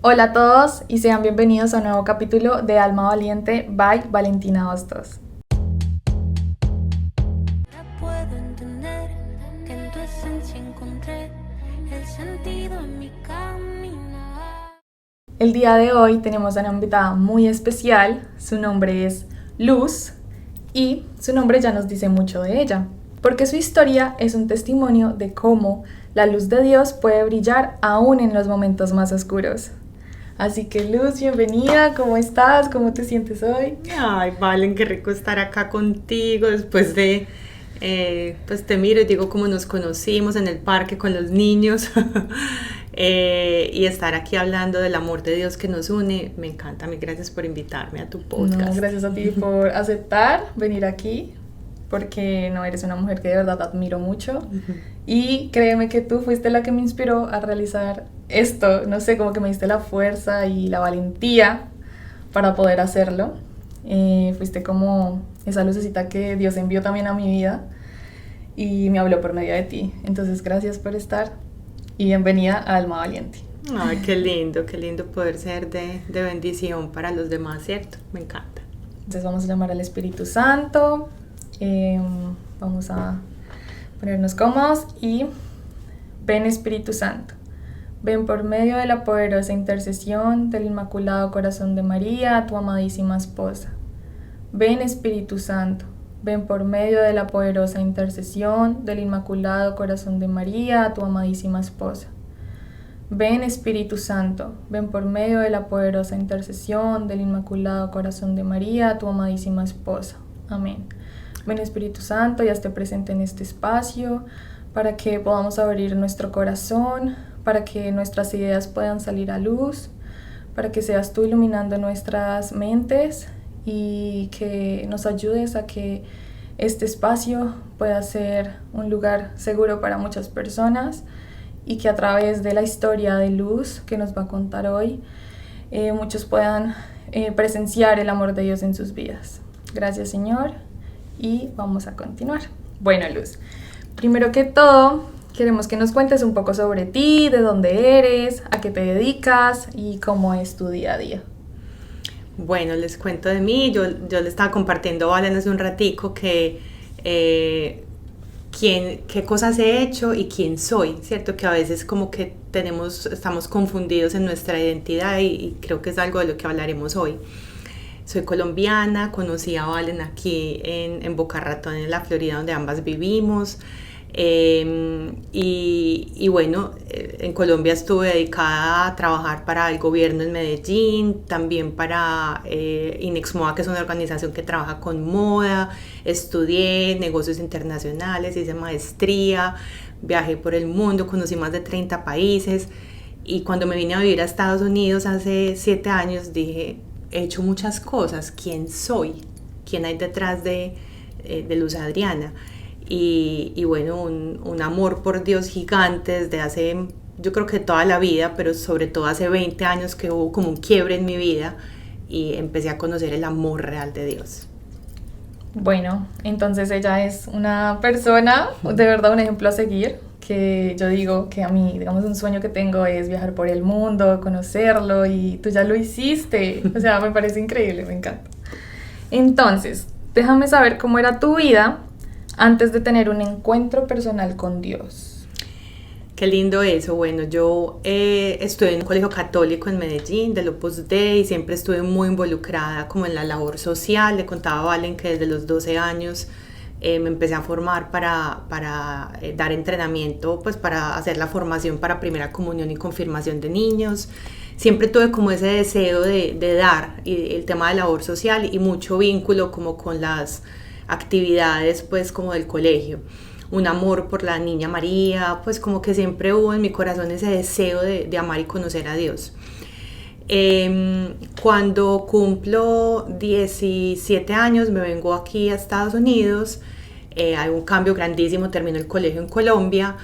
Hola a todos y sean bienvenidos a un nuevo capítulo de Alma Valiente by Valentina Hostos. Puedo entender que en tu esencia encontré el sentido en mi caminar. El día de hoy tenemos a una invitada muy especial, su nombre es Luz y su nombre ya nos dice mucho de ella, porque su historia es un testimonio de cómo la luz de Dios puede brillar aún en los momentos más oscuros. Así que Luz, bienvenida, ¿cómo estás? ¿Cómo te sientes hoy? Ay, Valen, qué rico estar acá contigo después de, pues te miro y digo cómo nos conocimos en el parque con los niños y estar aquí hablando del amor de Dios que nos une, me encanta. Mil gracias por invitarme a tu podcast. No, gracias a ti por aceptar venir aquí, porque no, eres una mujer que de verdad admiro mucho. Y créeme que tú fuiste la que me inspiró a realizar esto, no sé, como que me diste la fuerza y la valentía para poder hacerlo. Fuiste como esa lucecita que Dios envió también a mi vida y me habló por medio de ti. Entonces, gracias por estar y bienvenida a Alma Valiente. Ay, qué lindo poder ser de bendición para los demás, ¿cierto? Me encanta. Entonces vamos a llamar al Espíritu Santo, vamos a ponernos cómodos y ven Espíritu Santo. Ven por medio de la poderosa intercesión del Inmaculado Corazón de María, tu amadísima esposa. Ven Espíritu Santo, ven por medio de la poderosa intercesión del Inmaculado Corazón de María, tu amadísima esposa. Ven Espíritu Santo, ven por medio de la poderosa intercesión del Inmaculado Corazón de María, tu amadísima esposa. Amén. Ven Espíritu Santo y hazte presente en este espacio para que podamos abrir nuestro corazón, para que nuestras ideas puedan salir a luz, para que seas tú iluminando nuestras mentes y que nos ayudes a que este espacio pueda ser un lugar seguro para muchas personas y que a través de la historia de Luz que nos va a contar hoy, muchos puedan presenciar el amor de Dios en sus vidas. Gracias, Señor, y vamos a continuar. Bueno, Luz, primero que todo, queremos que nos cuentes un poco sobre ti, de dónde eres, a qué te dedicas y cómo es tu día a día. Bueno, les cuento de mí. Yo le estaba compartiendo a Valen hace un ratico que qué cosas he hecho y quién soy, ¿cierto? Que a veces como que estamos confundidos en nuestra identidad y creo que es algo de lo que hablaremos hoy. Soy colombiana, conocí a Valen aquí en Boca Ratón, en la Florida, donde ambas vivimos. Y bueno, en Colombia estuve dedicada a trabajar para el gobierno en Medellín, también para Inexmoda, que es una organización que trabaja con moda. Estudié negocios internacionales, hice maestría, viajé por el mundo, conocí más de 30 países y cuando me vine a vivir a Estados Unidos hace 7 años dije, he hecho muchas cosas, ¿quién soy? ¿Quién hay detrás de Luz Adriana? Y bueno, un amor por Dios gigante desde hace, yo creo que toda la vida, pero sobre todo hace 20 años que hubo como un quiebre en mi vida y empecé a conocer el amor real de Dios. Bueno, entonces ella es una persona, de verdad un ejemplo a seguir, que yo digo que a mí, digamos, un sueño que tengo es viajar por el mundo, conocerlo y tú ya lo hiciste, o sea, me parece increíble, me encanta. Entonces, déjame saber cómo era tu vida antes de tener un encuentro personal con Dios. Qué lindo eso. Bueno, yo estudié en un colegio católico en Medellín, del Opus Dei, y siempre estuve muy involucrada como en la labor social. Le contaba a Valen que desde los 12 años me empecé a formar para dar entrenamiento, pues para hacer la formación para primera comunión y confirmación de niños. Siempre tuve como ese deseo de dar, y el tema de labor social y mucho vínculo como con las actividades pues como del colegio. Un amor por la niña María, pues como que siempre hubo en mi corazón ese deseo de amar y conocer a Dios. Cuando cumplo 17 años me vengo aquí a Estados Unidos, hay un cambio grandísimo, termino el colegio en Colombia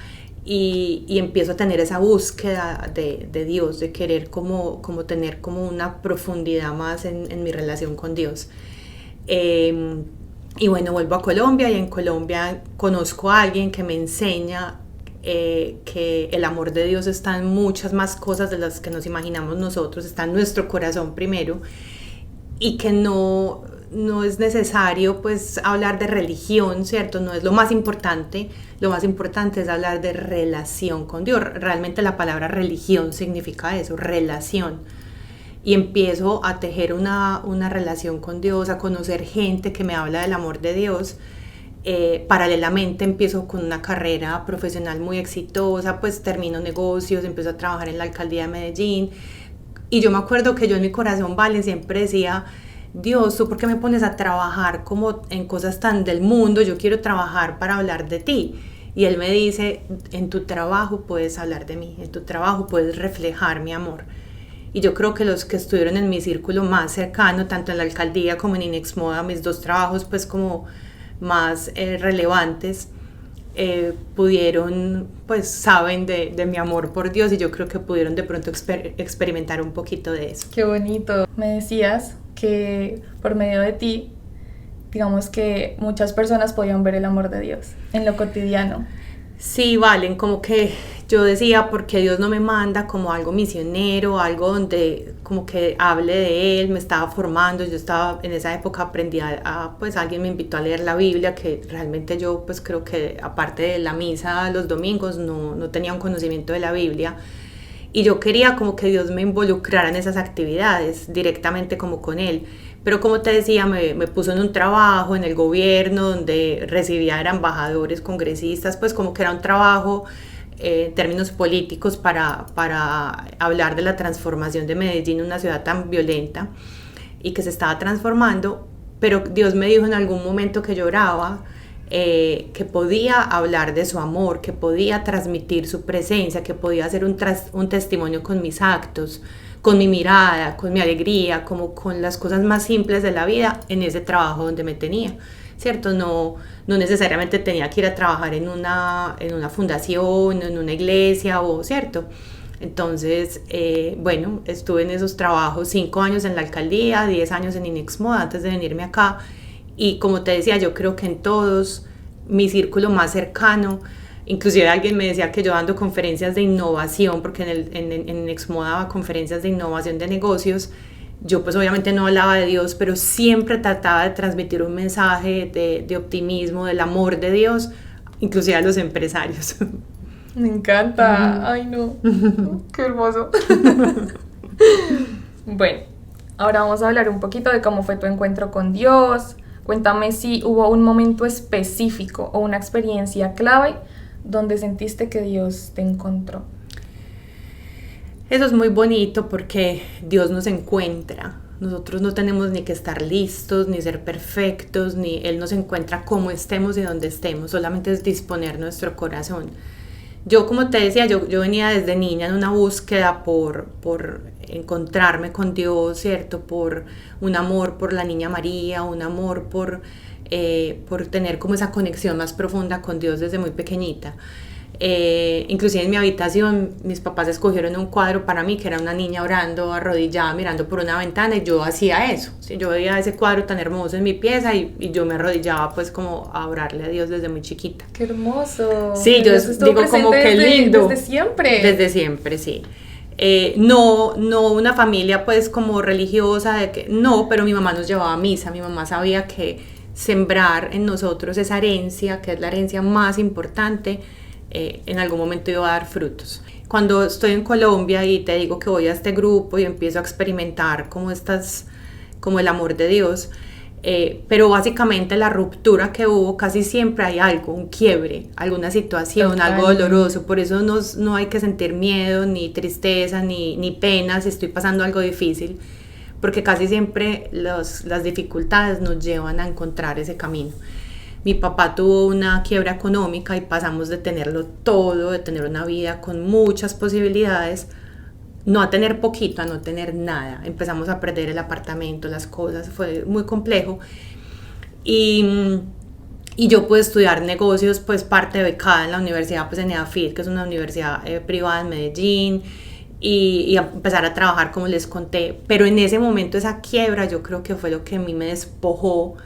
y empiezo a tener esa búsqueda de Dios, de querer como tener como una profundidad más en mi relación con Dios. Y bueno, vuelvo a Colombia y en Colombia conozco a alguien que me enseña que el amor de Dios está en muchas más cosas de las que nos imaginamos nosotros, está en nuestro corazón primero, y que no es necesario pues hablar de religión, ¿cierto? No es lo más importante es hablar de relación con Dios. Realmente la palabra religión significa eso, relación. Y empiezo a tejer una relación con Dios, a conocer gente que me habla del amor de Dios. Paralelamente empiezo con una carrera profesional muy exitosa, pues termino negocios, empiezo a trabajar en la alcaldía de Medellín, y yo me acuerdo que yo en mi corazón, vale, siempre decía: Dios, ¿tú por qué me pones a trabajar como en cosas tan del mundo? Yo quiero trabajar para hablar de ti. Y Él me dice: en tu trabajo puedes hablar de mí, en tu trabajo puedes reflejar mi amor. Y yo creo que los que estuvieron en mi círculo más cercano, tanto en la alcaldía como en Inexmoda, mis dos trabajos pues como más relevantes, pudieron, pues saben de mi amor por Dios, y yo creo que pudieron de pronto experimentar un poquito de eso. Qué bonito. Me decías que por medio de ti, digamos que muchas personas podían ver el amor de Dios en lo cotidiano. Sí, Valen, como que yo decía, porque Dios no me manda como algo misionero, algo donde como que hable de Él, me estaba formando. Yo estaba en esa época, aprendí pues alguien me invitó a leer la Biblia, que realmente yo pues creo que aparte de la misa los domingos no tenía un conocimiento de la Biblia, y yo quería como que Dios me involucrara en esas actividades directamente como con Él. Pero como te decía, me puso en un trabajo en el gobierno donde recibía a embajadores, congresistas, pues como que era un trabajo en términos políticos para hablar de la transformación de Medellín, una ciudad tan violenta y que se estaba transformando. Pero Dios me dijo en algún momento que lloraba, que podía hablar de su amor, que podía transmitir su presencia, que podía hacer un testimonio con mis actos, con mi mirada, con mi alegría, como con las cosas más simples de la vida en ese trabajo donde me tenía, ¿cierto? No necesariamente tenía que ir a trabajar en una fundación, en una iglesia, ¿cierto? Entonces, bueno, estuve en esos trabajos 5 años en la alcaldía, 10 años en Inexmoda antes de venirme acá, y como te decía, yo creo que en todos, mi círculo más cercano, inclusive alguien me decía que yo dando conferencias de innovación, porque en Exmoda daba conferencias de innovación de negocios. Yo pues obviamente no hablaba de Dios, pero siempre trataba de transmitir un mensaje de optimismo, del amor de Dios, inclusive a los empresarios. Me encanta. Ay, no. Qué hermoso. Bueno, ahora vamos a hablar un poquito de cómo fue tu encuentro con Dios. Cuéntame si hubo un momento específico o una experiencia clave donde sentiste que Dios te encontró. Eso es muy bonito porque Dios nos encuentra. Nosotros no tenemos ni que estar listos, ni ser perfectos, ni Él nos encuentra como estemos y donde estemos. Solamente es disponer nuestro corazón. Yo, como te decía, yo venía desde niña en una búsqueda por encontrarme con Dios, ¿cierto? Por un amor por la Niña María, un amor por tener como esa conexión más profunda con Dios desde muy pequeñita. Inclusive en mi habitación mis papás escogieron un cuadro para mí que era una niña orando, arrodillada, mirando por una ventana, y yo hacía eso. ¿Sí? Yo veía ese cuadro tan hermoso en mi pieza y yo me arrodillaba pues como a orarle a Dios desde muy chiquita. ¡Qué hermoso! Sí, yo digo como que lindo. Desde siempre. Desde siempre, sí. No una familia pues como religiosa, no, pero mi mamá nos llevaba a misa. Mi mamá sabía que sembrar en nosotros esa herencia, que es la herencia más importante, en algún momento iba a dar frutos. Cuando estoy en Colombia y te digo que voy a este grupo y empiezo a experimentar como el amor de Dios, pero básicamente la ruptura que hubo, casi siempre hay algo, un quiebre, alguna situación, total, algo doloroso. Por eso no hay que sentir miedo, ni tristeza, ni pena si estoy pasando algo difícil, porque casi siempre las dificultades nos llevan a encontrar ese camino. Mi papá tuvo una quiebra económica y pasamos de tenerlo todo, de tener una vida con muchas posibilidades, no a tener poquito, a no tener nada. Empezamos a perder el apartamento, las cosas, fue muy complejo. Y yo pude estudiar negocios, pues parte becada en la universidad, pues en EAFIT, que es una universidad privada en Medellín, y empezar a trabajar como les conté. Pero en ese momento esa quiebra yo creo que fue lo que a mí me despojó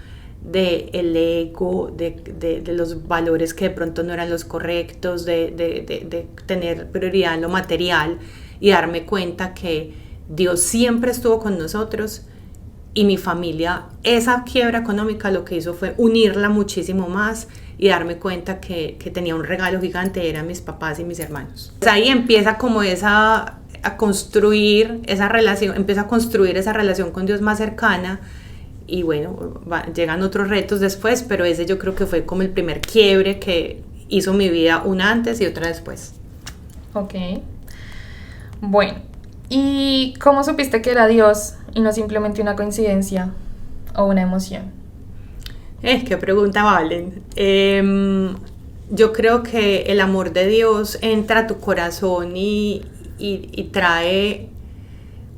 del ego, de los valores que de pronto no eran los correctos, de tener prioridad en lo material y darme cuenta que Dios siempre estuvo con nosotros y mi familia, esa quiebra económica lo que hizo fue unirla muchísimo más y darme cuenta que tenía un regalo gigante, eran mis papás y mis hermanos. Pues ahí empieza como a construir esa relación, empieza a construir esa relación con Dios más cercana y bueno, llegan otros retos después, pero ese yo creo que fue como el primer quiebre que hizo mi vida, una antes y otra después. Ok. Bueno, ¿y cómo supiste que era Dios y no simplemente una coincidencia o una emoción? Qué pregunta, Valen. Yo creo que el amor de Dios entra a tu corazón y trae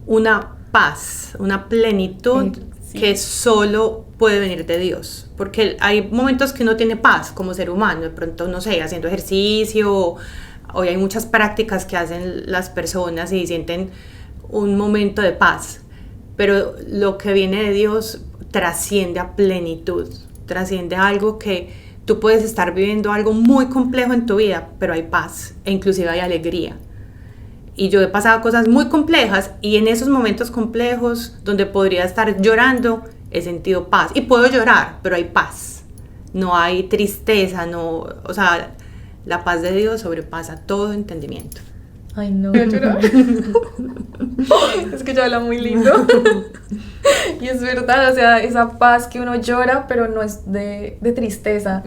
una paz, una plenitud sí, que solo puede venir de Dios. Porque hay momentos que uno tiene paz como ser humano, de pronto, no sé, haciendo ejercicio, hoy hay muchas prácticas que hacen las personas y sienten un momento de paz. Pero lo que viene de Dios trasciende a plenitud, trasciende a algo que tú puedes estar viviendo algo muy complejo en tu vida, pero hay paz e inclusive hay alegría. Y yo he pasado cosas muy complejas y en esos momentos complejos donde podría estar llorando, he sentido paz. Y puedo llorar, pero hay paz. No hay tristeza, no, o sea, la paz de Dios sobrepasa todo entendimiento. Ay, no. ¿Voy a llorar? Es que ella habla muy lindo. Y es verdad, o sea, esa paz que uno llora, pero no es de tristeza.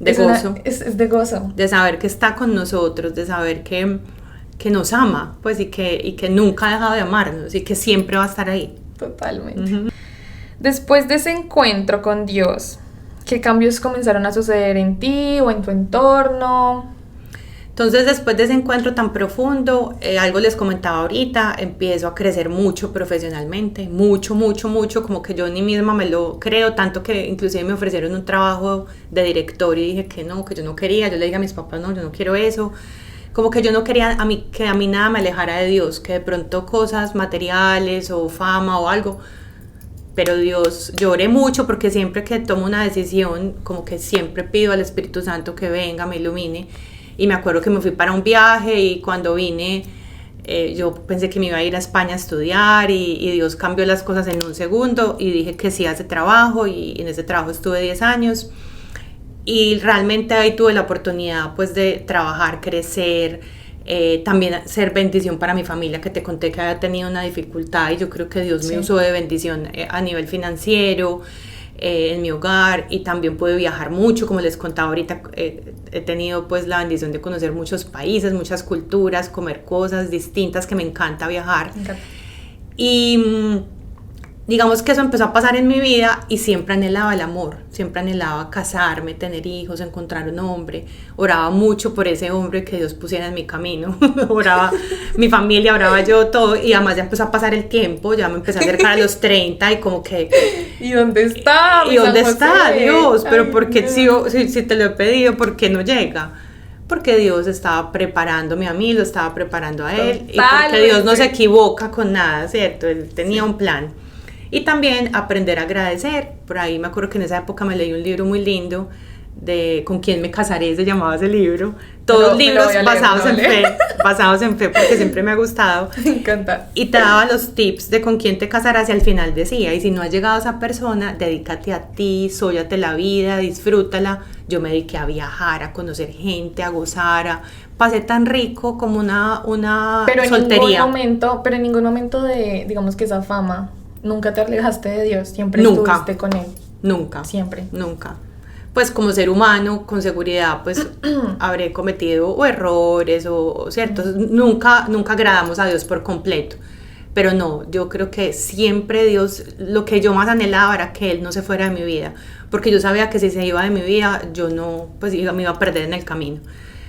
De gozo. Es de gozo. De saber que está con nosotros, de saber que nos ama, pues, y que nunca ha dejado de amarnos y que siempre va a estar ahí. Totalmente. Después de ese encuentro con Dios, ¿qué cambios comenzaron a suceder en ti o en tu entorno? Entonces, después de ese encuentro tan profundo, algo les comentaba ahorita, empiezo a crecer mucho profesionalmente, mucho, como que yo ni misma me lo creo, tanto que inclusive me ofrecieron un trabajo de director y dije que yo no quería, yo le dije a mis papás, no, yo no quiero eso, como que yo no quería que a mí nada me alejara de Dios, que de pronto cosas materiales o fama o algo, pero Dios, lloré mucho porque siempre que tomo una decisión, como que siempre pido al Espíritu Santo que venga, me ilumine. Y me acuerdo que me fui para un viaje y cuando vine yo pensé que me iba a ir a España a estudiar y Dios cambió las cosas en un segundo y dije que sí a ese trabajo y en ese trabajo estuve 10 años y realmente ahí tuve la oportunidad pues de trabajar, crecer, también ser bendición para mi familia, que te conté que había tenido una dificultad y yo creo que Dios me usó de bendición a nivel financiero, en mi hogar, y también pude viajar mucho, como les contaba ahorita, he tenido pues la bendición de conocer muchos países, muchas culturas, comer cosas distintas, que me encanta viajar. Y digamos que eso empezó a pasar en mi vida y siempre anhelaba el amor, siempre anhelaba casarme, tener hijos, encontrar un hombre, oraba mucho por ese hombre que Dios pusiera en mi camino, oraba mi familia, oraba yo, todo, y además ya empezó a pasar el tiempo, ya me empecé a acercar a los 30 y como que... ¿Y dónde está? ¿Y dónde está Dios? Pero ¿por qué si te lo he pedido, por qué no llega? Porque Dios estaba preparándome a mí, lo estaba preparando a él, y porque Dios no se equivoca con nada, ¿cierto? Él tenía un plan. Y también aprender a agradecer. Por ahí me acuerdo que en esa época me leí un libro muy lindo de ¿Con quién me casaré? Se llamaba ese libro. Todos libros basados en fe, porque siempre me ha gustado. Me encanta. Y te daba los tips de con quién te casarás y al final decía, y si no has llegado a esa persona, dedícate a ti, sóllate la vida, disfrútala. Yo me dediqué a viajar, a conocer gente, a gozar, pasé tan rico como una soltería. Pero en ningún momento de, digamos que esa fama, nunca te alejaste de Dios, siempre estuviste con Él. Nunca. Siempre. Nunca. Pues como ser humano, con seguridad, pues habré cometido errores o ciertos. Nunca agradamos a Dios por completo. Pero no, yo creo que siempre Dios, lo que yo más anhelaba era que Él no se fuera de mi vida. Porque yo sabía que si se iba de mi vida, yo no, pues me iba a perder en el camino.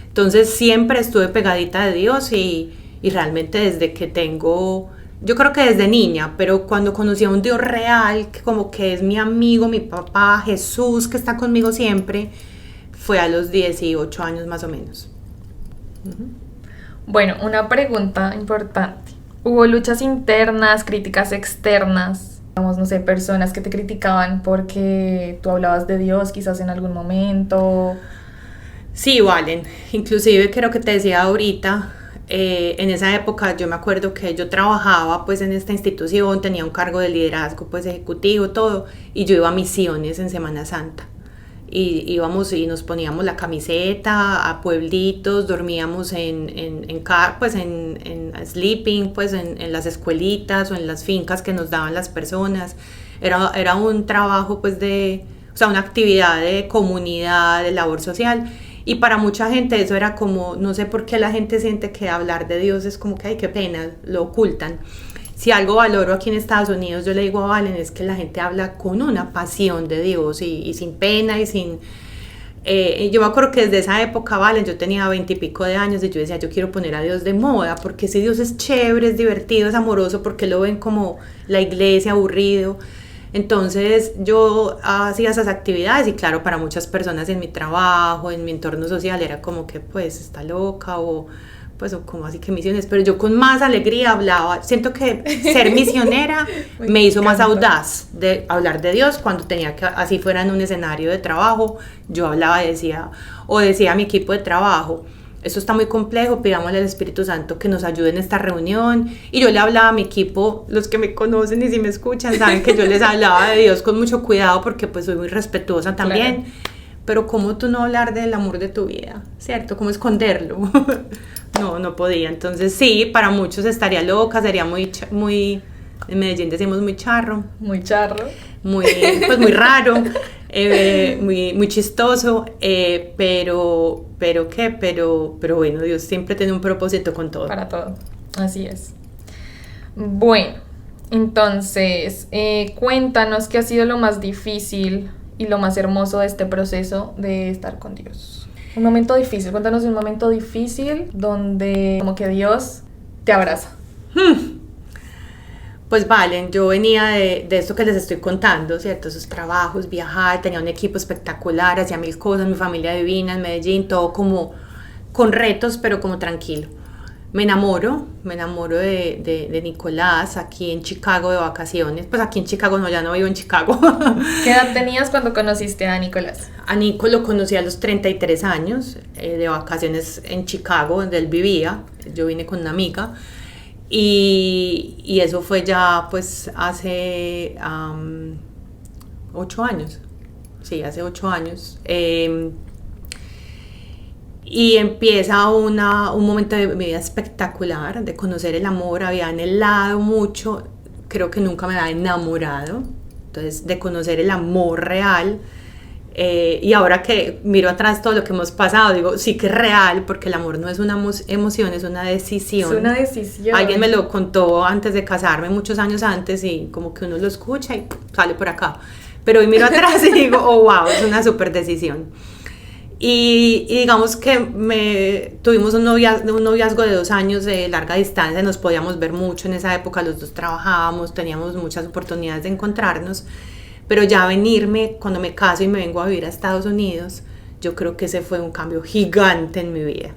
Entonces siempre estuve pegadita de Dios y realmente desde que tengo... Yo creo que desde niña, pero cuando conocí a un Dios real, que como que es mi amigo, mi papá, Jesús, que está conmigo siempre, fue a los 18 años más o menos. Bueno, una pregunta importante. ¿Hubo luchas internas, críticas externas Digamos, no sé, personas que te criticaban porque tú hablabas de Dios quizás en algún momento. Sí, Valen, inclusive creo que te decía ahorita, en esa época yo me acuerdo que yo trabajaba pues en esta institución, tenía un cargo de liderazgo pues ejecutivo, todo, y yo iba a misiones en Semana Santa. Y íbamos y nos poníamos la camiseta a pueblitos, dormíamos pues en sleeping, pues en las escuelitas o en las fincas que nos daban las personas. Era un trabajo pues o sea, una actividad de comunidad, de labor social. Y para mucha gente eso era como, no sé por qué la gente siente que hablar de Dios es como que, ay, qué pena, lo ocultan. Si algo valoro aquí en Estados Unidos, yo le digo a Valen, es que la gente habla con una pasión de Dios y sin pena y sin... yo me acuerdo que desde esa época, Valen, yo tenía 20 y pico de años y yo decía, yo quiero poner a Dios de moda, porque si Dios es chévere, es divertido, es amoroso, porque lo ven como la iglesia aburrido. Entonces yo hacía esas actividades y claro, para muchas personas en mi trabajo, en mi entorno social, era como que pues está loca o pues o como así que misiones, pero yo con más alegría hablaba. Siento que ser misionera me hizo más audaz de hablar de Dios cuando tenía que, así fuera en un escenario de trabajo, yo hablaba y decía a mi equipo de trabajo, esto está muy complejo, pidámosle al Espíritu Santo que nos ayude en esta reunión. Y yo le hablaba a mi equipo, los que me conocen y si me escuchan saben que yo les hablaba de Dios con mucho cuidado porque pues soy muy respetuosa también. Claro. Pero ¿cómo tú no hablar del amor de tu vida? ¿Cierto? ¿Cómo esconderlo? No podía. Entonces sí, para muchos estaría loca, sería muy, en Medellín decimos muy charro. Muy charro. Pues muy raro, muy chistoso, pero bueno, Dios siempre tiene un propósito con todo. Para todo, así es. Bueno, entonces, cuéntanos qué ha sido lo más difícil y lo más hermoso de este proceso de estar con Dios. Un momento difícil, cuéntanos un momento difícil donde como que Dios te abraza. Pues Valen, yo venía de esto que les estoy contando, ¿cierto? Esos trabajos, viajar, tenía un equipo espectacular, hacía mil cosas, mi familia divina en Medellín, todo como con retos, pero como tranquilo. Me enamoro de Nicolás aquí en Chicago de vacaciones. Pues aquí en Chicago no, ya no vivo en Chicago. ¿Qué edad tenías cuando conociste a Nicolás? A Nico lo conocí a los 33 años, de vacaciones en Chicago, donde él vivía. Yo vine con una amiga. Y eso fue ya pues hace 8 años. Sí, hace 8 años. Y empieza un momento de mi vida espectacular, de conocer el amor. Había anhelado mucho, creo que nunca me había enamorado. Entonces, de conocer el amor real. Y ahora que miro atrás todo lo que hemos pasado, digo, sí que es real, porque el amor no es una emoción, es una decisión. Es una decisión. Alguien me lo contó antes de casarme, muchos años antes, y como que uno lo escucha y sale por acá. Pero hoy miro atrás y digo, oh, wow, es una súper decisión. Y digamos que tuvimos un noviazgo de 2 años de larga distancia, nos podíamos ver mucho en esa época, los dos trabajábamos, teníamos muchas oportunidades de encontrarnos. Pero ya venirme, cuando me caso y me vengo a vivir a Estados Unidos, yo creo que ese fue un cambio gigante en mi vida.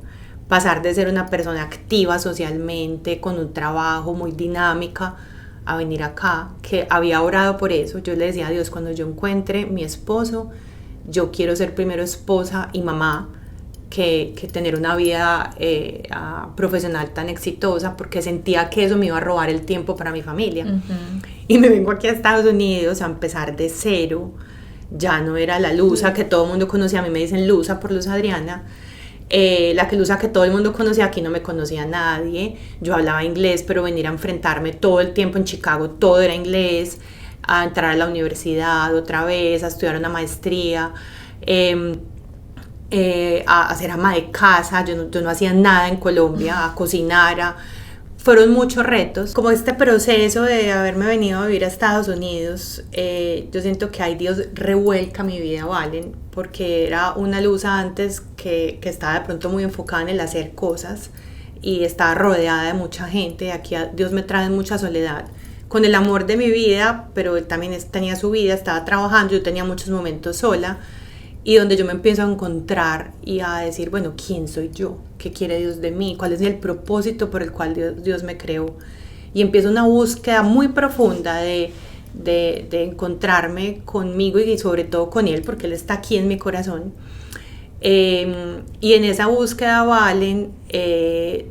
Pasar de ser una persona activa socialmente, con un trabajo muy dinámica, a venir acá, que había orado por eso. Yo le decía a Dios, cuando yo encuentre mi esposo, yo quiero ser primero esposa y mamá, que tener una vida profesional tan exitosa, porque sentía que eso me iba a robar el tiempo para mi familia. Uh-huh. Y me vengo aquí a Estados Unidos a empezar de cero. Ya no era la Luza que todo el mundo conocía, a mí me dicen Luza por Luz Adriana. La Luza que todo el mundo conocía, aquí no me conocía nadie. Yo hablaba inglés, pero venir a enfrentarme todo el tiempo en Chicago, todo era inglés, a entrar a la universidad otra vez, a estudiar una maestría, a ser ama de casa. Yo no hacía nada en Colombia, a cocinar, fueron muchos retos. Como este proceso de haberme venido a vivir a Estados Unidos, yo siento que hay Dios revuelca mi vida, Valen, porque era una luz antes que estaba de pronto muy enfocada en el hacer cosas y estaba rodeada de mucha gente. Aquí Dios me trae mucha soledad, con el amor de mi vida, pero él también tenía su vida, estaba trabajando, yo tenía muchos momentos sola, y donde yo me empiezo a encontrar y a decir, bueno, ¿quién soy yo? ¿Qué quiere Dios de mí? ¿Cuál es el propósito por el cual Dios me creó? Y empiezo una búsqueda muy profunda de de encontrarme conmigo y sobre todo con él, porque él está aquí en mi corazón. Y en esa búsqueda, Valen,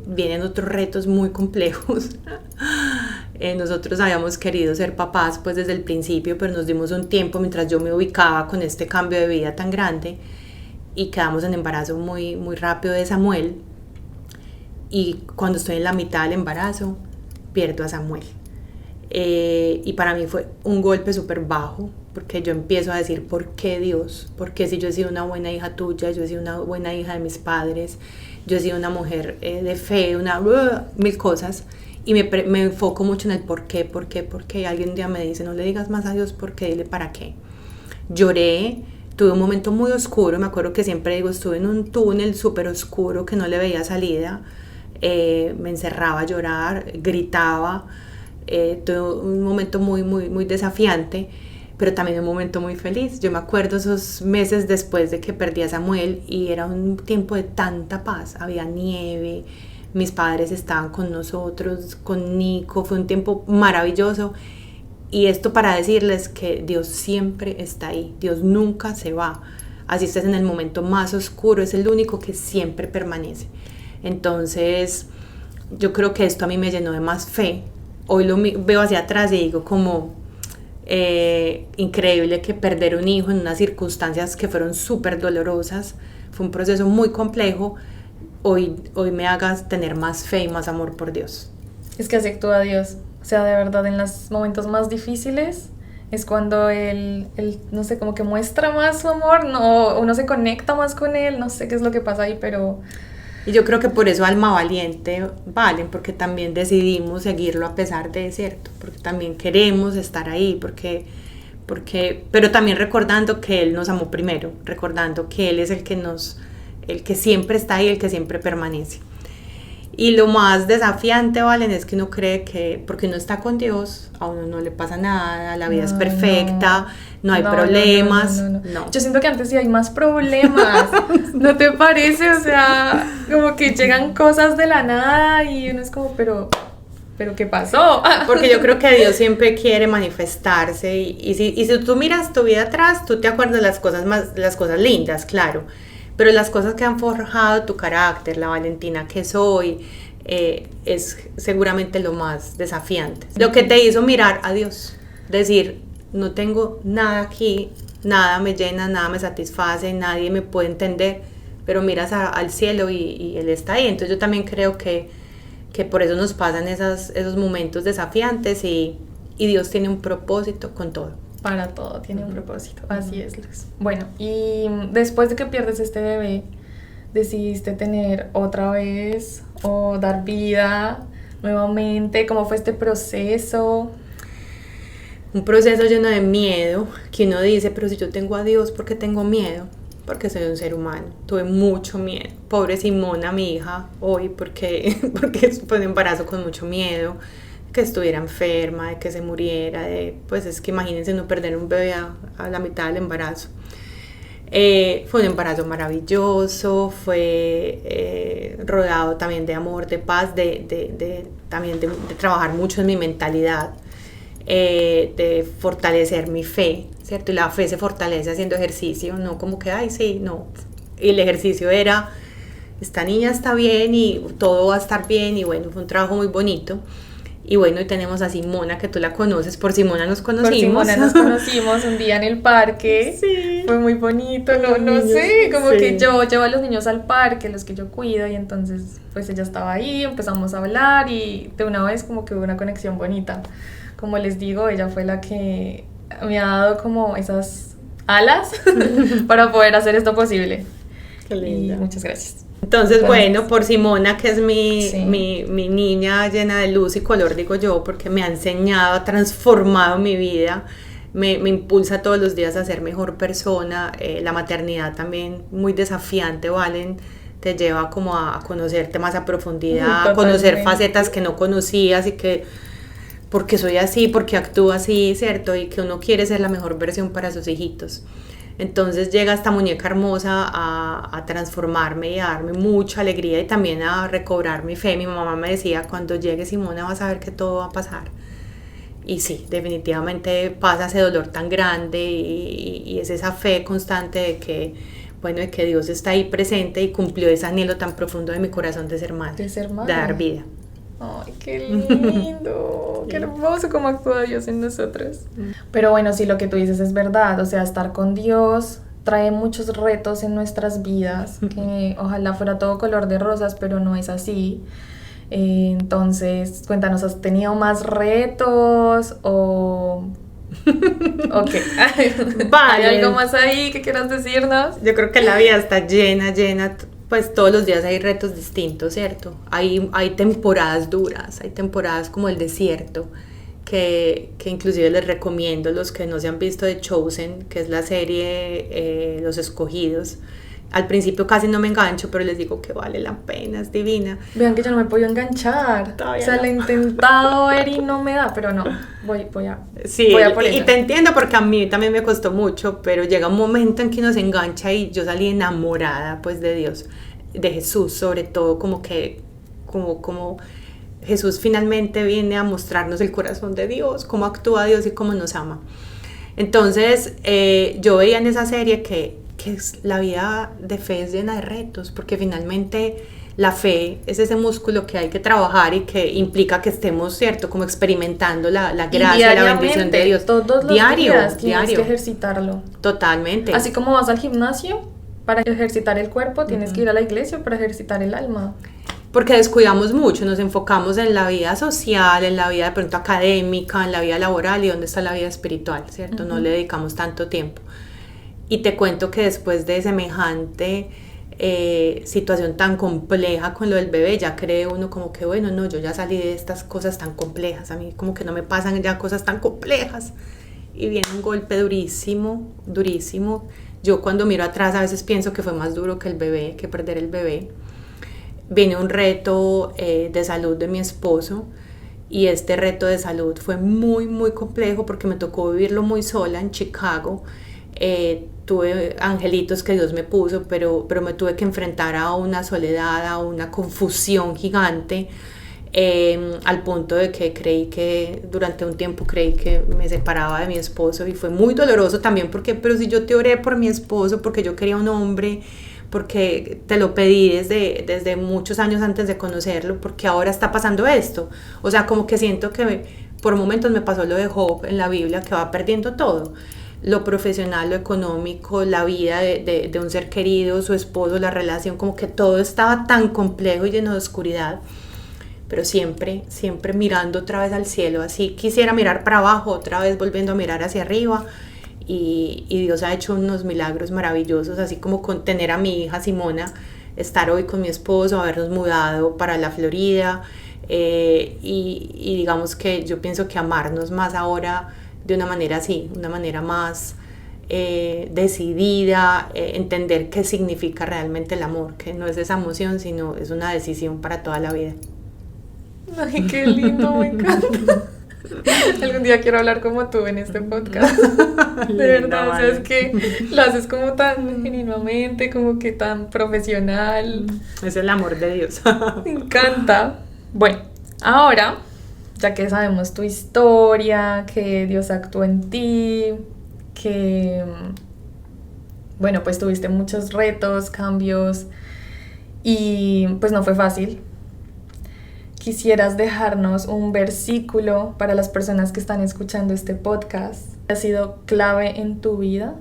vienen otros retos muy complejos. Nosotros habíamos querido ser papás pues desde el principio, pero nos dimos un tiempo mientras yo me ubicaba con este cambio de vida tan grande y quedamos en embarazo muy, muy rápido de Samuel. Y cuando estoy en la mitad del embarazo, pierdo a Samuel. Y para mí fue un golpe súper bajo, porque yo empiezo a decir, ¿por qué Dios? ¿Por qué si yo he sido una buena hija tuya, yo he sido una buena hija de mis padres, yo he sido una mujer de fe, mil cosas? Y me enfoco mucho en el por qué. Alguien un día me dice, no le digas más a Dios por qué, dile para qué. Lloré, tuve un momento muy oscuro, me acuerdo que siempre digo, estuve en un túnel súper oscuro que no le veía salida, me encerraba a llorar, gritaba, tuve un momento muy, muy, muy desafiante, pero también un momento muy feliz. Yo me acuerdo esos meses después de que perdí a Samuel y era un tiempo de tanta paz, había nieve, mis padres estaban con nosotros, con Nico, fue un tiempo maravilloso. Y esto para decirles que Dios siempre está ahí, Dios nunca se va, así estés en el momento más oscuro, es el único que siempre permanece. Entonces yo creo que esto a mí me llenó de más fe. Hoy lo veo hacia atrás y digo como increíble que perder un hijo en unas circunstancias que fueron súper dolorosas, fue un proceso muy complejo, hoy me hagas tener más fe y más amor por Dios. Es que así actúa Dios. O sea, de verdad, en los momentos más difíciles es cuando él, no sé, como que muestra más su amor, no, uno se conecta más con él, no sé qué es lo que pasa ahí, pero... Y yo creo que por eso Alma Valiente, Valen, porque también decidimos seguirlo a pesar de, ¿cierto? Porque también queremos estar ahí, pero también recordando que Él nos amó primero, recordando que Él es el que siempre está ahí, el que siempre permanece. Y lo más desafiante, Valen, es que uno cree que porque uno está con Dios, a uno no le pasa nada, la vida es perfecta, no hay problemas. No. Yo siento que antes sí hay más problemas, ¿no te parece? O sea, como que llegan cosas de la nada y uno es como, pero ¿qué pasó? Porque yo creo que Dios siempre quiere manifestarse y si tú miras tu vida atrás, tú te acuerdas de las cosas lindas, claro. Pero las cosas que han forjado tu carácter, la Valentina que soy, es seguramente lo más desafiante. Lo que te hizo mirar a Dios, decir, no tengo nada aquí, nada me llena, nada me satisface, nadie me puede entender, pero miras al cielo y Él está ahí. Entonces yo también creo que por eso nos pasan esos momentos desafiantes y Dios tiene un propósito con todo. Para todo tiene un propósito, así es, Luz. Bueno, y después de que pierdes este bebé, ¿decidiste tener otra vez o dar vida nuevamente? ¿Cómo fue este proceso? Un proceso lleno de miedo, que uno dice, pero si yo tengo a Dios, ¿por qué tengo miedo? Porque soy un ser humano, tuve mucho miedo. Pobre Simona, mi hija, hoy, porque fue un embarazo con mucho miedo, que estuviera enferma, de que se muriera, pues es que imagínense no perder un bebé a la mitad del embarazo. Fue un embarazo maravilloso, fue rodeado también de amor, de paz, también de trabajar mucho en mi mentalidad, de fortalecer mi fe, ¿cierto? Y la fe se fortalece haciendo ejercicio, no como que, ay, sí, no. Y el ejercicio era, esta niña está bien y todo va a estar bien, y bueno, fue un trabajo muy bonito. Y bueno, y tenemos a Simona, que tú la conoces, por Simona nos conocimos. Por Simona nos conocimos un día en el parque, sí. Fue muy bonito, no sé, como que yo llevo a los niños al parque, los que yo cuido, y entonces pues ella estaba ahí, empezamos a hablar y de una vez como que hubo una conexión bonita. Como les digo, ella fue la que me ha dado como esas alas para poder hacer esto posible. Qué linda. Y muchas gracias. Entonces, bueno, por Simona, que es Sí. mi niña llena de luz y color, digo yo, porque me ha enseñado, ha transformado mi vida, me impulsa todos los días a ser mejor persona. La maternidad también muy desafiante, Valen, te lleva como a conocerte más a profundidad, a conocer facetas que no conocías y que, porque soy así, porque actúo así, ¿cierto? Y que uno quiere ser la mejor versión para sus hijitos. Entonces llega esta muñeca hermosa a transformarme y a darme mucha alegría y también a recobrar mi fe. Mi mamá me decía, cuando llegue Simona vas a ver que todo va a pasar. y sí, definitivamente pasa ese dolor tan grande y es esa fe constante de que, bueno, de que Dios está ahí presente y cumplió ese anhelo tan profundo de mi corazón de ser madre, De ser madre. de dar vida. Ay, qué lindo, qué hermoso cómo actúa Dios en nosotros. Pero bueno, sí, lo que tú dices es verdad, o sea, estar con Dios trae muchos retos en nuestras vidas, que ojalá fuera todo color de rosas, pero no es así. Entonces, cuéntanos, ¿has tenido más retos o qué? Vale. ¿Hay algo más ahí que quieras decirnos? Yo creo que la vida está llena, pues todos los días hay retos distintos, ¿cierto? Hay temporadas duras, hay temporadas como el desierto, que inclusive les recomiendo los que no se han visto de Chosen, que es la serie Los Escogidos. Al principio casi no me engancho, pero les digo que vale la pena, es divina. Vean que yo no me puedo enganchar. Todavía o sea, no. lo he intentado ver y no me da, pero no, voy a Sí, voy a por y ello. te entiendo porque a mí también me costó mucho, pero llega un momento en que uno se engancha y yo salí enamorada pues de Dios, de Jesús sobre todo, como Jesús finalmente viene a mostrarnos el corazón de Dios, cómo actúa Dios y cómo nos ama. Entonces yo veía en esa serie que la vida de fe es llena de retos, porque finalmente la fe es ese músculo que hay que trabajar y que implica que estemos, ¿cierto? Como experimentando la gracia y la bendición de Dios. Todos los días tienes que ejercitarlo. Totalmente. Así como vas al gimnasio para ejercitar el cuerpo, tienes que ir a la iglesia para ejercitar el alma. Porque descuidamos mucho, nos enfocamos en la vida social, en la vida de pronto académica, en la vida laboral y dónde está la vida espiritual, ¿cierto? No le dedicamos tanto tiempo. Y te cuento que después de semejante situación tan compleja con lo del bebé, ya cree uno como que bueno, no, yo ya salí de estas cosas tan complejas, a mí como que no me pasan ya cosas tan complejas. Y viene un golpe durísimo, durísimo. Yo cuando miro atrás a veces pienso que fue más duro que el bebé, que perder el bebé. Viene un reto de salud de mi esposo y este reto de salud fue muy, muy complejo porque me tocó vivirlo muy sola en Chicago. Tuve angelitos que Dios me puso, pero me tuve que enfrentar a una soledad, a una confusión gigante, al punto de que durante un tiempo creí que me separaba de mi esposo y fue muy doloroso también porque, pero si yo te oré por mi esposo, porque yo quería un hombre, porque te lo pedí desde muchos años antes de conocerlo, porque ahora está pasando esto. O sea, como que siento que por momentos me pasó lo de Job en la Biblia, que va perdiendo todo. Lo profesional, lo económico, la vida de un ser querido, su esposo, la relación, como que todo estaba tan complejo y lleno de oscuridad, pero siempre mirando otra vez al cielo, así quisiera mirar para abajo, otra vez volviendo a mirar hacia arriba, y Dios ha hecho unos milagros maravillosos, así como con tener a mi hija Simona, estar hoy con mi esposo, habernos mudado para la Florida, y digamos que yo pienso que amarnos más ahora de una manera así, una manera más decidida, entender qué significa realmente el amor, que no es esa emoción, sino es una decisión para toda la vida. Ay, qué lindo, me encanta. Algún día quiero hablar como tú en este podcast. De verdad, o sea, es que lo haces como tan genuinamente, como que tan profesional. Es el amor de Dios. Me encanta. Bueno, ahora, ya que sabemos tu historia, que Dios actuó en ti, que, bueno, pues tuviste muchos retos, cambios y pues no fue fácil. ¿Quisieras dejarnos un versículo para las personas que están escuchando este podcast? ¿Ha sido clave en tu vida?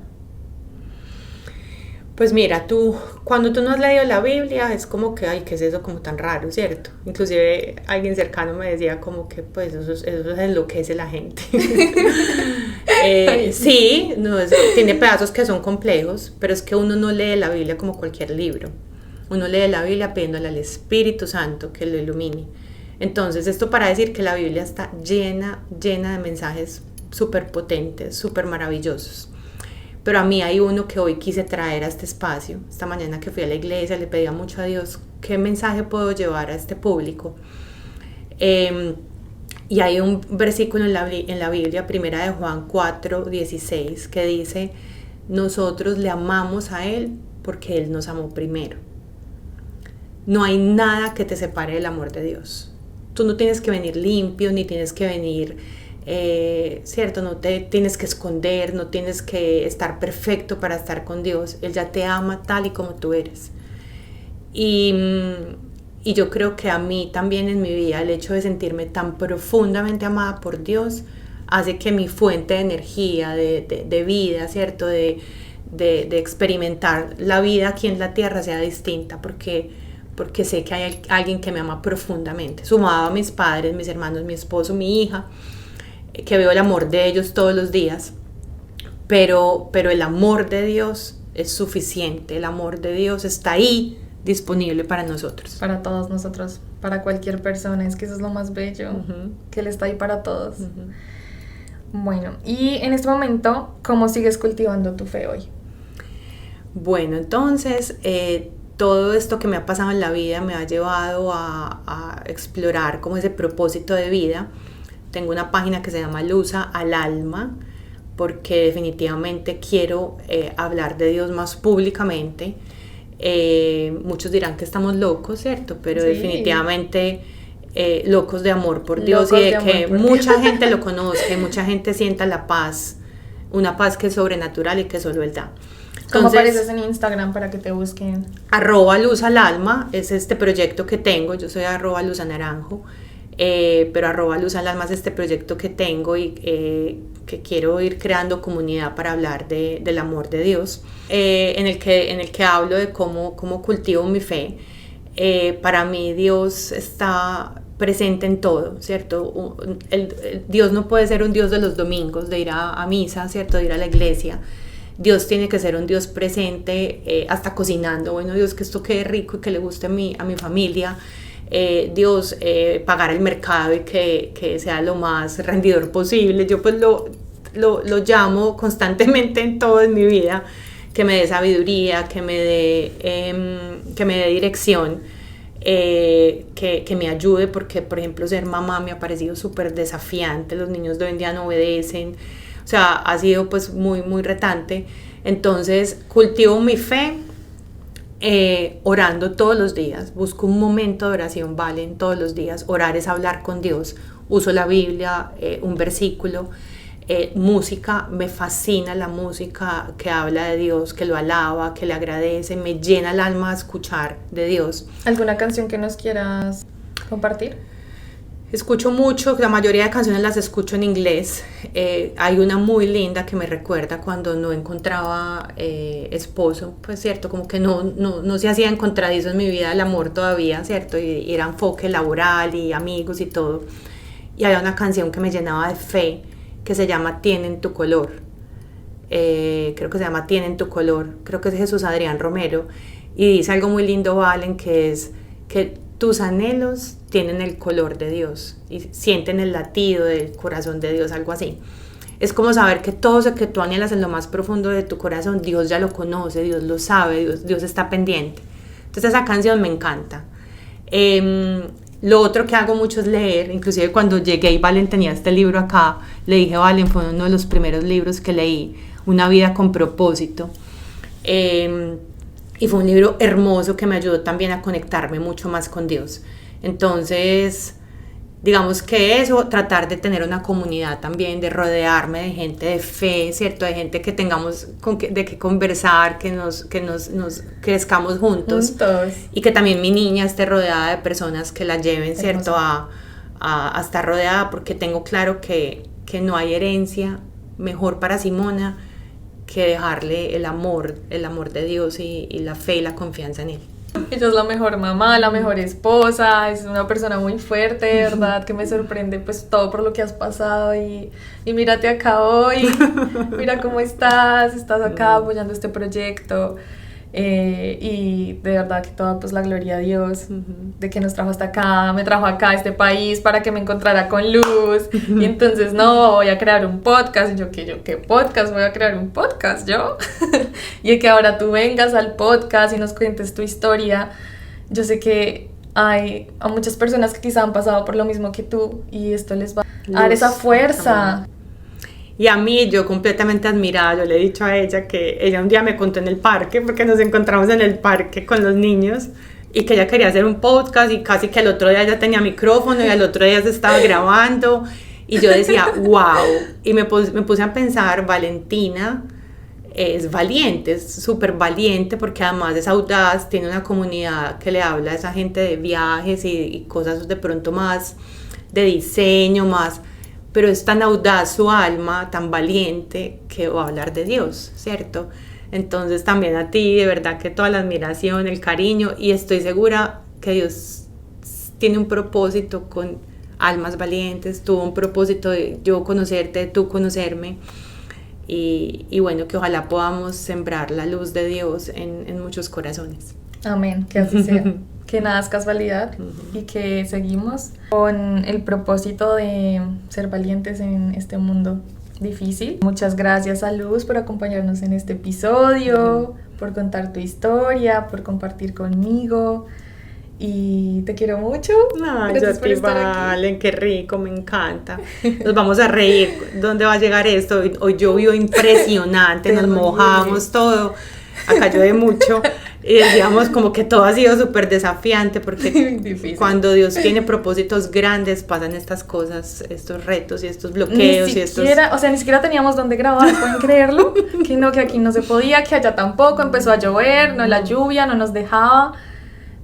Pues mira, cuando tú no has leído la Biblia, es como que, ay, ¿qué es eso como tan raro, cierto? Inclusive alguien cercano me decía como que, pues, eso enloquece la gente. Sí, tiene pedazos que son complejos, pero es que uno no lee la Biblia como cualquier libro. Uno lee la Biblia pidiéndole al Espíritu Santo que lo ilumine. Entonces, esto para decir que la Biblia está llena de mensajes súper potentes, súper maravillosos. Pero a mí hay uno que hoy quise traer a este espacio. Esta mañana que fui a la iglesia le pedía mucho a Dios qué mensaje puedo llevar a este público. Y hay un versículo en la Biblia, primera de Juan 4:16, que dice: nosotros le amamos a Él porque Él nos amó primero. No hay nada que te separe del amor de Dios. Tú no tienes que venir limpio, ni tienes que venir ¿cierto? No te tienes que esconder, no tienes que estar perfecto para estar con Dios. Él ya te ama tal y como tú eres. Y yo creo que a mí también en mi vida el hecho de sentirme tan profundamente amada por Dios hace que mi fuente de energía, de vida, ¿cierto? De experimentar la vida aquí en la tierra sea distinta, porque sé que hay alguien que me ama profundamente, sumado a mis padres, mis hermanos, mi esposo, mi hija, que veo el amor de ellos todos los días, pero el amor de Dios es suficiente, el amor de Dios está ahí, disponible para nosotros. Para todos nosotros, para cualquier persona, es que eso es lo más bello, que Él está ahí para todos. Bueno, y en este momento, ¿cómo sigues cultivando tu fe hoy? Bueno, entonces, todo esto que me ha pasado en la vida me ha llevado a explorar como ese propósito de vida. Tengo una página que se llama Luza al Alma, porque definitivamente quiero hablar de Dios más públicamente. Muchos dirán que estamos locos, ¿cierto? Pero sí, definitivamente locos de amor por Dios, locos y de que mucha gente lo conozca, mucha gente sienta la paz, una paz que es sobrenatural y que solo Él da. ¿Cómo apareces en Instagram para que te busquen? @Luz al Alma es este proyecto que tengo. Yo soy @Luzanaranjo, pero @Luz al Alma es este proyecto que tengo y que quiero ir creando comunidad para hablar del amor de Dios, en el que hablo de cómo cultivo mi fe. Para mí Dios está presente en todo, ¿cierto? Dios no puede ser un Dios de los domingos, de ir a misa, ¿cierto? De ir a la iglesia. Dios tiene que ser un Dios presente, hasta cocinando. Bueno, Dios, que esto quede rico y que le guste a mi familia. Dios, pagar el mercado y que sea lo más rendidor posible. Yo pues lo llamo constantemente en todo en mi vida, que me dé sabiduría, que me dé dirección, que me ayude, porque por ejemplo ser mamá me ha parecido súper desafiante. Los niños de hoy en día no obedecen. O sea, ha sido pues muy, muy retante. Entonces cultivo mi fe orando todos los días. Busco un momento de oración, Valen, todos los días. Orar es hablar con Dios. Uso la Biblia, un versículo. Música, me fascina la música que habla de Dios, que lo alaba, que le agradece. Me llena el alma a escuchar de Dios. ¿Alguna canción que nos quieras compartir? Escucho mucho, la mayoría de canciones las escucho en inglés. Hay una muy linda que me recuerda cuando no encontraba esposo, pues cierto, como que no se hacía encontradizo en mi vida el amor todavía, cierto, y era enfoque laboral y amigos y todo. Y había una canción que me llenaba de fe que se llama Tienen tu color. Creo que se llama Tienen tu color, creo que es Jesús Adrián Romero, y dice algo muy lindo, Valen, que es que tus anhelos tienen el color de Dios y sienten el latido del corazón de Dios, algo así. Es como saber que todo eso que tú anhelas en lo más profundo de tu corazón, Dios ya lo conoce, Dios lo sabe, Dios está pendiente. Entonces esa canción me encanta. Lo otro que hago mucho es leer. Inclusive cuando llegué y Valen tenía este libro acá, le dije, Valen, fue uno de los primeros libros que leí, Una vida con propósito. Y fue un libro hermoso que me ayudó también a conectarme mucho más con Dios. Entonces, digamos que eso, tratar de tener una comunidad también, de rodearme de gente de fe, ¿cierto? De gente que tengamos de qué conversar, que nos crezcamos juntos. Y que también mi niña esté rodeada de personas que la lleven, ¿cierto? A estar rodeada, porque tengo claro que no hay herencia mejor para Simona que dejarle el amor de Dios y la fe y la confianza en Él. Ella es la mejor mamá, la mejor esposa, es una persona muy fuerte, ¿verdad? Que me sorprende pues todo por lo que has pasado y mírate acá hoy, mira cómo estás acá apoyando este proyecto. Y de verdad que toda pues la gloria a Dios de que nos trajo hasta acá, me trajo acá a este país para que me encontrara con Luz y entonces no, voy a crear un podcast. Y yo ¿qué podcast? Voy a crear un podcast yo y que ahora tú vengas al podcast y nos cuentes tu historia. Yo sé que hay a muchas personas que quizá han pasado por lo mismo que tú y esto les va a dar esa fuerza. Y a mí, yo completamente admirada, yo le he dicho a ella que ella un día me contó en el parque, porque nos encontramos en el parque con los niños, y que ella quería hacer un podcast y casi que al otro día ya tenía micrófono y al otro día se estaba grabando, Y yo decía, wow, y me puse a pensar, Valentina es valiente, es súper valiente porque además es audaz, tiene una comunidad que le habla a esa gente de viajes y cosas de pronto más de diseño, más, pero es tan audaz su alma, tan valiente que va a hablar de Dios, ¿cierto? Entonces también a ti, de verdad que toda la admiración, el cariño, y estoy segura que Dios tiene un propósito con almas valientes, tuvo un propósito de yo conocerte, tú conocerme. Y bueno, que ojalá podamos sembrar la luz de Dios en muchos corazones. Amén, que así sea, que nada es casualidad y que seguimos con el propósito de ser valientes en este mundo difícil. Muchas gracias a Luz por acompañarnos en este episodio, por contar tu historia, por compartir conmigo. Y te quiero mucho. Ay, yo te Valen, qué rico, me encanta. Nos vamos a reír. ¿Dónde va a llegar esto? Hoy llovió impresionante, nos mojamos todo. Acá llueve mucho. Y decíamos como que todo ha sido súper desafiante porque cuando Dios tiene propósitos grandes pasan estas cosas, estos retos y estos bloqueos. Ni siquiera teníamos dónde grabar, ¿pueden creerlo? Que aquí no se podía, que allá tampoco, empezó a llover, la lluvia no nos dejaba.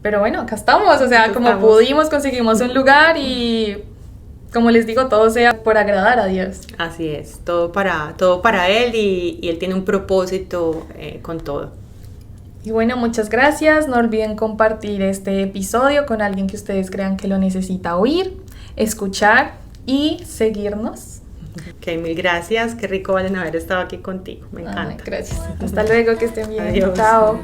Pero bueno, acá estamos, como pudimos, conseguimos un lugar y, como les digo, todo sea por agradar a Dios. Así es, todo para Él y Él tiene un propósito con todo. Y bueno, muchas gracias, no olviden compartir este episodio con alguien que ustedes crean que lo necesita oír, escuchar y seguirnos. Ok, mil gracias, qué rico, Valen, haber estado aquí contigo, me encanta. Gracias, hasta luego, que estén bien. Adiós. Chao.